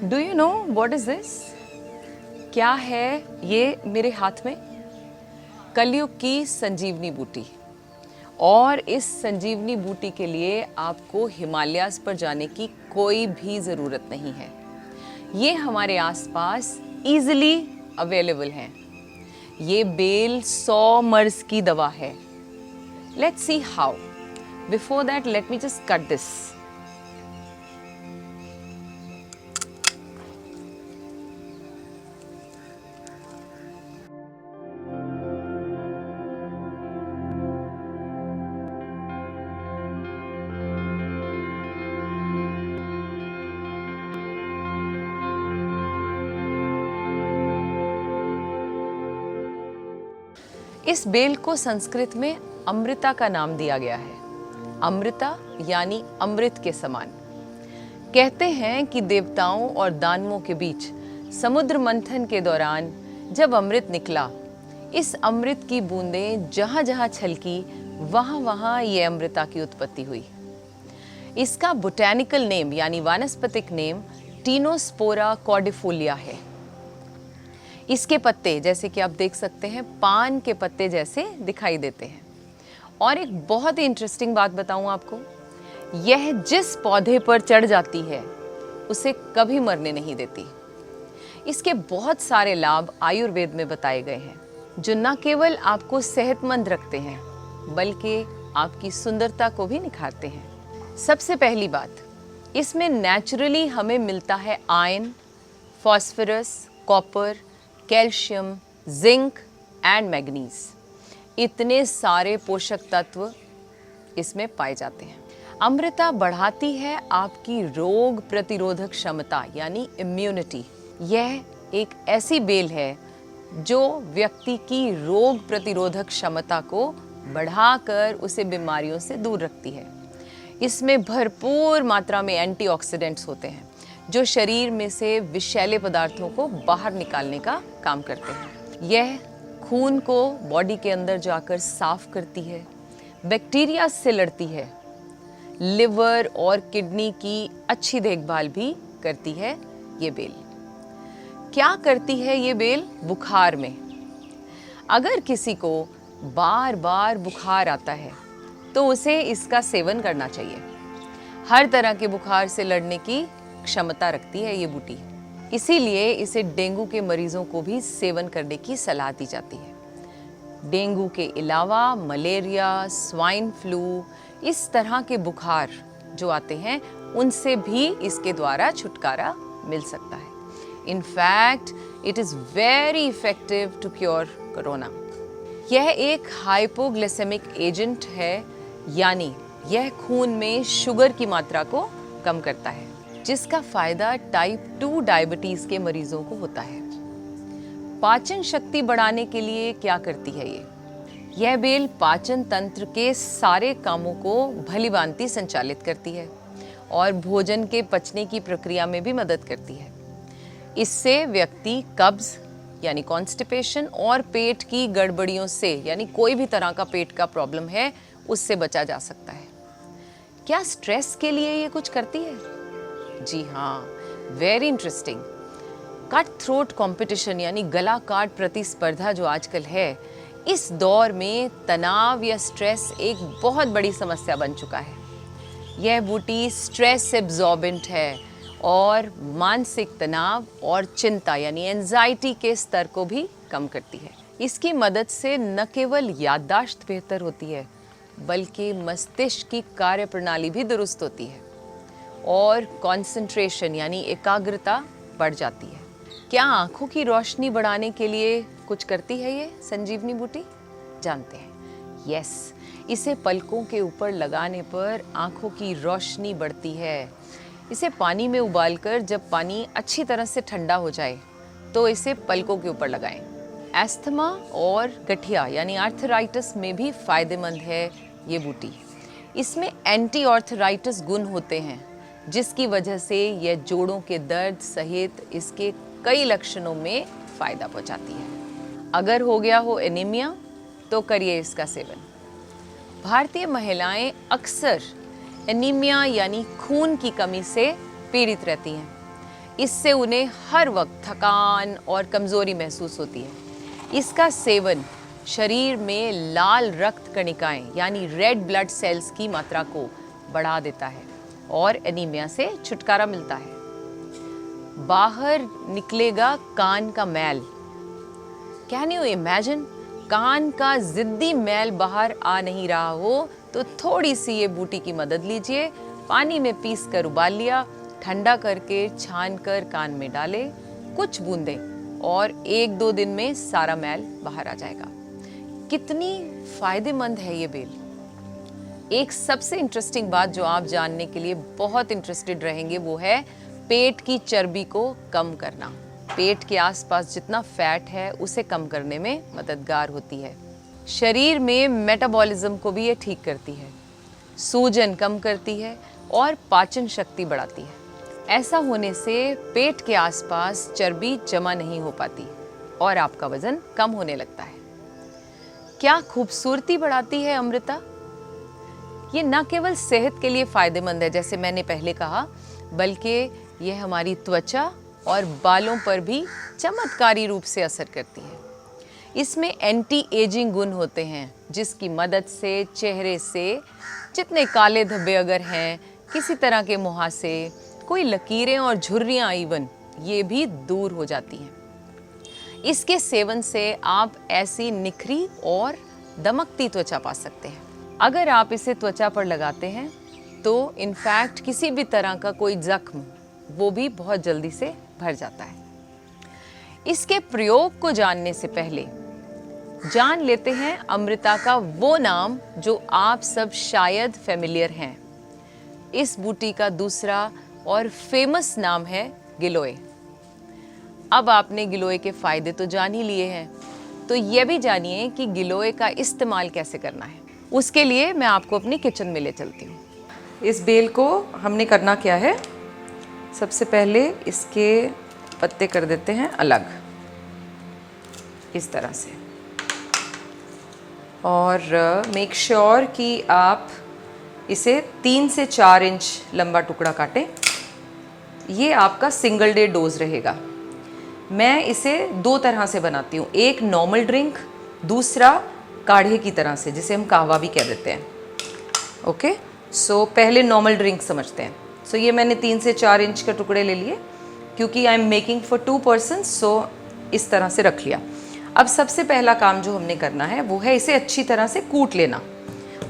Do you know what is this? क्या है ये मेरे हाथ में? कलयुग की संजीवनी बूटी। और इस संजीवनी बूटी के लिए आपको हिमालयास पर जाने की कोई भी ज़रूरत नहीं है। ये हमारे आसपास इजीली अवेलेबल है। ये बेल 100 मर्ज की दवा है। Let's see how. Before that let me just cut this. इस बेल को संस्कृत में अमृता का नाम दिया गया है। अमृता यानी अमृत के समान। कहते हैं कि देवताओं और दानवों के बीच समुद्र मंथन के दौरान जब अमृत निकला, इस अमृत की बूंदें जहां जहां छलकी वहां वहां ये अमृता की उत्पत्ति हुई। इसका बोटैनिकल नेम यानी वानस्पतिक नेम टीनोस्पोरा कॉर्डिफोलिया है। इसके पत्ते, जैसे कि आप देख सकते हैं, पान के पत्ते जैसे दिखाई देते हैं। और एक बहुत ही इंटरेस्टिंग बात बताऊं आपको, यह जिस पौधे पर चढ़ जाती है उसे कभी मरने नहीं देती। इसके बहुत सारे लाभ आयुर्वेद में बताए गए हैं, जो न केवल आपको सेहतमंद रखते हैं बल्कि आपकी सुंदरता को भी निखारते हैं। सबसे पहली बात, इसमें नेचुरली हमें मिलता है iron, phosphorus, copper, calcium, zinc and manganese. इतने सारे पोषक तत्व इसमें पाए जाते हैं। अमृता बढ़ाती है आपकी रोग प्रतिरोधक क्षमता यानी इम्यूनिटी। यह एक ऐसी बेल है जो व्यक्ति की रोग प्रतिरोधक क्षमता को बढ़ाकर उसे बीमारियों से दूर रखती है। इसमें भरपूर मात्रा में एंटीऑक्सीडेंट्स होते हैं जो शरीर में से विषैले पदार्थों को बाहर निकालने का काम करते हैं। यह खून को बॉडी के अंदर जाकर साफ करती है, बैक्टीरिया से लड़ती है, लिवर और किडनी की अच्छी देखभाल भी करती है ये बेल। क्या करती है ये बेल बुखार में? अगर किसी को बार बार बुखार आता है तो उसे इसका सेवन करना चाहिए। हर तरह के बुखार से लड़ने की क्षमता रखती है ये बूटी, इसीलिए इसे डेंगू के मरीजों को भी सेवन करने की सलाह दी जाती है। डेंगू के अलावा मलेरिया, स्वाइन फ्लू, इस तरह के बुखार जो आते हैं उनसे भी इसके द्वारा छुटकारा मिल सकता है। In fact it is very effective to cure corona. यह एक हाइपोग्लाइसेमिक एजेंट है, यानी यह खून में शुगर की मात्रा को कम करता है, जिसका फायदा टाइप 2 डायबिटीज के मरीजों को होता है। पाचन शक्ति बढ़ाने के लिए क्या करती है ये? यह बेल पाचन तंत्र के सारे कामों को भलीभांति संचालित करती है और भोजन के पचने की प्रक्रिया में भी मदद करती है। इससे व्यक्ति कब्ज यानी कॉन्स्टिपेशन और पेट की गड़बड़ियों से, यानी कोई भी तरह का पेट का प्रॉब्लम है, उससे बचा जा सकता है। क्या स्ट्रेस के लिए ये कुछ करती है? जी हाँ, very interesting. Cut throat competition यानी गला काट प्रतिस्पर्धा जो आजकल है, इस दौर में तनाव या स्ट्रेस एक बहुत बड़ी समस्या बन चुका है। यह बूटी स्ट्रेस एब्जॉर्बेंट है और मानसिक तनाव और चिंता यानी एंजाइटी के स्तर को भी कम करती है। इसकी मदद से न केवल याददाश्त बेहतर होती है बल्कि मस्तिष्क की कार्यप्रणाली भी दुरुस्त होती है और कंसंट्रेशन यानी एकाग्रता बढ़ जाती है। क्या आंखों की रोशनी बढ़ाने के लिए कुछ करती है ये संजीवनी बूटी? जानते हैं। यस, इसे पलकों के ऊपर लगाने पर आंखों की रोशनी बढ़ती है। इसे पानी में उबालकर जब पानी अच्छी तरह से ठंडा हो जाए तो इसे पलकों के ऊपर लगाएं। एस्थमा और गठिया यानी आर्थराइटिस में भी फायदेमंद है ये बूटी। इसमें एंटी आर्थराइटिस गुण होते हैं, जिसकी वजह से यह जोड़ों के दर्द सहित इसके कई लक्षणों में फायदा पहुंचाती है। अगर हो गया हो एनीमिया तो करिए इसका सेवन। भारतीय महिलाएं अक्सर एनीमिया यानी खून की कमी से पीड़ित रहती हैं। इससे उन्हें हर वक्त थकान और कमज़ोरी महसूस होती है। इसका सेवन शरीर में लाल रक्त कणिकाएं यानी रेड ब्लड सेल्स की मात्रा को बढ़ा देता है और एनीमिया से छुटकारा मिलता है। बाहर निकलेगा कान का मैल। कैन यू इमेजिन, कान का जिद्दी मैल बाहर आ नहीं रहा हो तो थोड़ी सी ये बूटी की मदद लीजिए। पानी में पीस कर उबाल लिया, ठंडा करके छान कर कान में डाले कुछ बूंदें और 1-2 दिन में सारा मैल बाहर आ जाएगा। कितनी फायदेमंद है ये बेल। एक सबसे इंटरेस्टिंग बात जो आप जानने के लिए बहुत इंटरेस्टेड रहेंगे वो है पेट की चर्बी को कम करना। पेट के आसपास जितना फैट है उसे कम करने में मददगार होती है। शरीर में मेटाबॉलिज्म को भी ये ठीक करती है, सूजन कम करती है और पाचन शक्ति बढ़ाती है। ऐसा होने से पेट के आसपास चर्बी जमा नहीं हो पाती और आपका वजन कम होने लगता है। क्या खूबसूरती बढ़ाती है अमृता। ये न केवल सेहत के लिए फायदेमंद है जैसे मैंने पहले कहा, बल्कि यह हमारी त्वचा और बालों पर भी चमत्कारी रूप से असर करती है। इसमें एंटी एजिंग गुण होते हैं जिसकी मदद से चेहरे से जितने काले धब्बे अगर हैं, किसी तरह के मुहासे, कोई लकीरें और झुर्रियाँ इवन, ये भी दूर हो जाती हैं। इसके सेवन से आप ऐसी निखरी और दमकती त्वचा पा सकते हैं। अगर आप इसे त्वचा पर लगाते हैं तो इनफैक्ट किसी भी तरह का कोई जख्म वो भी बहुत जल्दी से भर जाता है। इसके प्रयोग को जानने से पहले जान लेते हैं अमृता का वो नाम जो आप सब शायद फेमिलियर हैं। इस बूटी का दूसरा और फेमस नाम है गिलोय। अब आपने गिलोय के फायदे तो जान ही लिए हैं, तो ये भी जानिए कि गिलोय का इस्तेमाल कैसे करना है। उसके लिए मैं आपको अपनी किचन में ले चलती हूँ। इस बेल को हमने करना क्या है, सबसे पहले इसके पत्ते कर देते हैं अलग इस तरह से, और मेक श्योर कि आप इसे 3 से 4 इंच लंबा टुकड़ा काटें। ये आपका सिंगल डे डोज रहेगा। मैं इसे 2 तरह से बनाती हूँ, एक नॉर्मल ड्रिंक, दूसरा काढ़े की तरह से जिसे हम कहवा भी कह देते हैं। ओके, सो पहले नॉर्मल ड्रिंक समझते हैं। सो ये मैंने 3 से 4 इंच के टुकड़े ले लिए क्योंकि I am making for 2 person, so इस तरह से रख लिया। अब सबसे पहला काम जो हमने करना है वो है इसे अच्छी तरह से कूट लेना,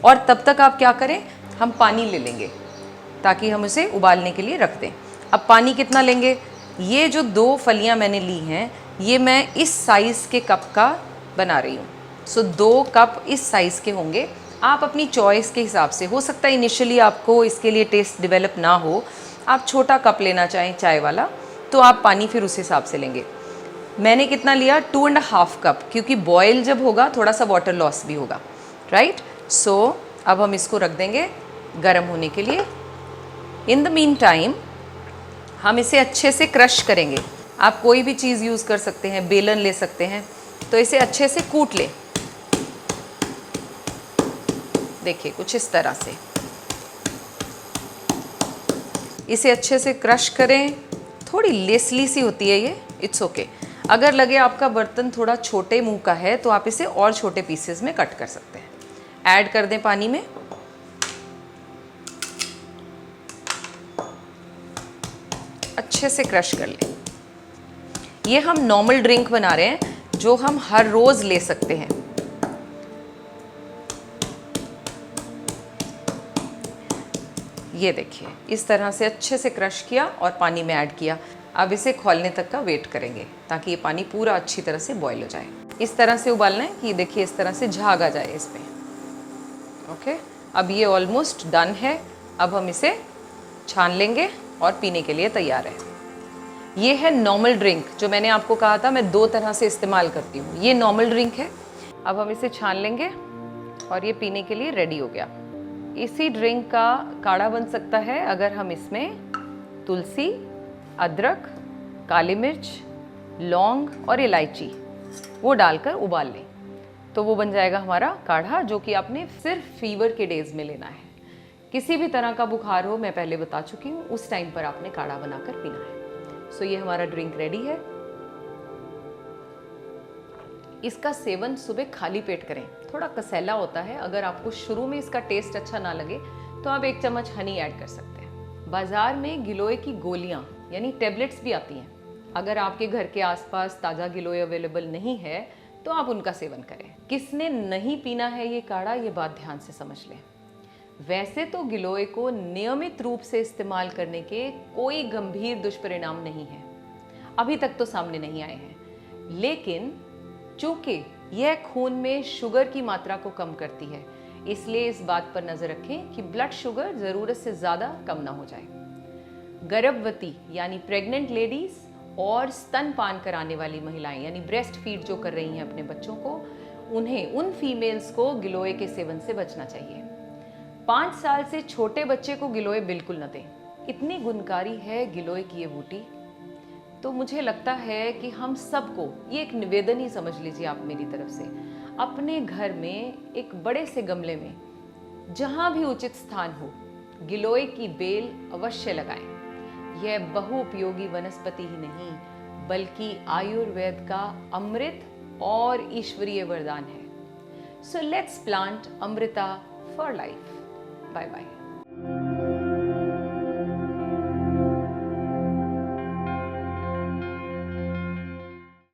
और तब तक आप क्या करें, हम पानी ले लेंगे ताकि हम उसे उबालने के लिए रख दें। अब पानी कितना लेंगे, ये जो 2 फलियां मैंने ली हैं ये मैं इस साइज़ के कप का बना रही हूँ। सो 2 कप इस साइज़ के होंगे। आप अपनी चॉइस के हिसाब से, हो सकता है इनिशियली आपको इसके लिए टेस्ट डेवलप ना हो, आप छोटा कप लेना चाहें चाय वाला, तो आप पानी फिर उस हिसाब से लेंगे। मैंने कितना लिया, 2.5 कप, क्योंकि बॉयल जब होगा थोड़ा सा वाटर लॉस भी होगा, राइट। सो अब हम इसको रख देंगे गर्म होने के लिए। इन द मीन टाइम हम इसे अच्छे से क्रश करेंगे। आप कोई भी चीज़ यूज़ कर सकते हैं, बेलन ले सकते हैं, तो इसे अच्छे से कूट लें। देखिए कुछ इस तरह से इसे अच्छे से क्रश करें। थोड़ी लेसली सी होती है ये, इट्स ओके। अगर लगे आपका बर्तन थोड़ा छोटे मुंह का है तो आप इसे और छोटे पीसेस में कट कर सकते हैं। ऐड कर दें पानी में, अच्छे से क्रश कर लें। ये हम नॉर्मल ड्रिंक बना रहे हैं जो हम हर रोज ले सकते हैं। ये देखिए इस तरह से अच्छे से क्रश किया और पानी में ऐड किया। अब इसे खौलने तक का वेट करेंगे ताकि ये पानी पूरा अच्छी तरह से बॉईल हो जाए। इस तरह से उबालना है कि देखिए इस तरह से झाग आ जाए इसमें। ओके, अब ये ऑलमोस्ट डन है। अब हम इसे छान लेंगे और पीने के लिए तैयार है। ये है नॉर्मल ड्रिंक जो मैंने आपको कहा था मैं 2 तरह से इस्तेमाल करती हूँ। ये नॉर्मल ड्रिंक है। अब हम इसे छान लेंगे और ये पीने के लिए रेडी हो गया। इसी ड्रिंक का काढ़ा बन सकता है अगर हम इसमें तुलसी, अदरक, काली मिर्च, लौंग और इलायची वो डालकर उबाल लें, तो वो बन जाएगा हमारा काढ़ा, जो कि आपने सिर्फ फीवर के डेज में लेना है। किसी भी तरह का बुखार हो, मैं पहले बता चुकी हूँ, उस टाइम पर आपने काढ़ा बनाकर पीना है। सो ये हमारा ड्रिंक रेडी है। इसका सेवन सुबह खाली पेट करें, थोड़ा कसैला होता है। अगर आपको शुरू में इसका टेस्ट अच्छा ना लगे तो आप 1 चम्मच हनी ऐड कर सकते हैं। बाजार में गिलोय की गोलियां यानी टेबलेट्स भी आती हैं। अगर आपके घर के आसपास ताज़ा गिलोय अवेलेबल नहीं है तो आप उनका सेवन करें। किसने नहीं पीना है ये काढ़ा, ये बात ध्यान से समझ लें। वैसे तो गिलोय को नियमित रूप से इस्तेमाल करने के कोई गंभीर दुष्परिणाम नहीं है, अभी तक तो सामने नहीं आए हैं। लेकिन चूंकि यह खून में शुगर की मात्रा को कम करती है, इसलिए इस बात पर नजर रखें कि ब्लड शुगर जरूरत से ज्यादा कम ना हो जाए। गर्भवती यानी प्रेग्नेंट लेडीज और स्तनपान कराने वाली महिलाएं यानी ब्रेस्ट फीड जो कर रही हैं अपने बच्चों को, उन फीमेल्स को गिलोय के सेवन से बचना चाहिए। 5 साल से छोटे बच्चे को गिलोय बिल्कुल न दें। इतनी गुणकारी है गिलोय की ये बूटी। तो मुझे लगता है कि हम सबको ये एक निवेदन ही समझ लीजिए आप मेरी तरफ से, अपने घर में एक बड़े से गमले में जहाँ भी उचित स्थान हो गिलोय की बेल अवश्य लगाएं। यह बहुउपयोगी वनस्पति ही नहीं बल्कि आयुर्वेद का अमृत और ईश्वरीय वरदान है। So let's plant amrita for life. Bye bye.